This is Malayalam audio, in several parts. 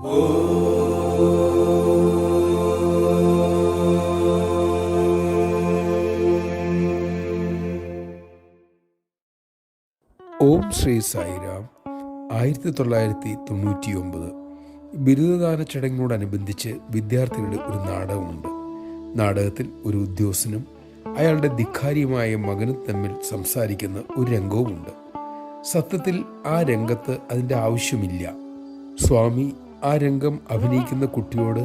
ഓം ശ്രീ സായിരാം. 1999 ബിരുദദാന ചടങ്ങിനോടനുബന്ധിച്ച് വിദ്യാർത്ഥികളുടെ ഒരു നാടകമുണ്ട്. നാടകത്തിൽ ഒരു ഉദ്യോഗസ്ഥനും അയാളുടെ ധിക്കാരിയുമായ മകനും തമ്മിൽ സംസാരിക്കുന്ന ഒരു രംഗവുമുണ്ട്. സത്യത്തിൽ ആ രംഗത്ത് അതിൻ്റെ ആവശ്യമില്ല. സ്വാമി ആ രംഗം അഭിനയിക്കുന്ന കുട്ടിയോട്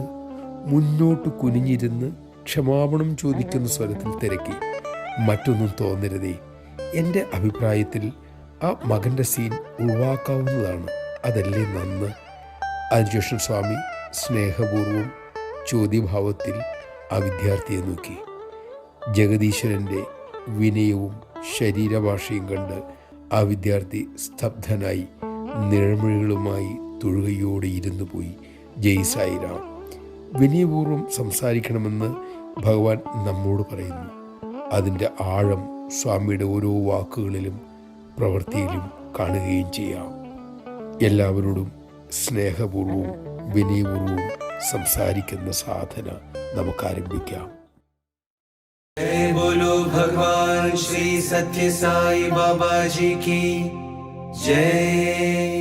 മുന്നോട്ട് കുനിഞ്ഞിരുന്ന് ക്ഷമാപണം ചോദിക്കുന്ന സ്വരത്തിൽ തിരക്കി, മറ്റൊന്നും തോന്നരുതേ, എൻ്റെ അഭിപ്രായത്തിൽ ആ മകൻ്റെ സീൻ ഒഴിവാക്കാവുന്നതാണ്, അതല്ലേ നന്ന്. അതിനുശേഷം സ്വാമി സ്നേഹപൂർവം ചോദ്യഭാവത്തിൽ ആ വിദ്യാർത്ഥിയെ നോക്കി. ജഗദീശ്വരൻ്റെ വിനയവും ശരീരഭാഷയും കണ്ട് ആ വിദ്യാർത്ഥി സ്തബ്ധനായി നിഴമിഴികളുമായി തൊഴുകയോടെ ഇരുന്നു പോയി. ജയ് സായിരാം. വിനയപൂർവ്വം സംസാരിക്കണമെന്ന് ഭഗവാൻ നമ്മോട് പറയുന്നു. അതിൻ്റെ ആഴം സ്വാമിയുടെ ഓരോ വാക്കുകളിലും പ്രവൃത്തിയിലും കാണുകയും ചെയ്യാം. എല്ലാവരോടും സ്നേഹപൂർവവും വിനയപൂർവവും സംസാരിക്കുന്ന സാധന നമുക്ക് ആരംഭിക്കാം. जय बोलो भगवान श्री सत्य साई बाबा जी की जय.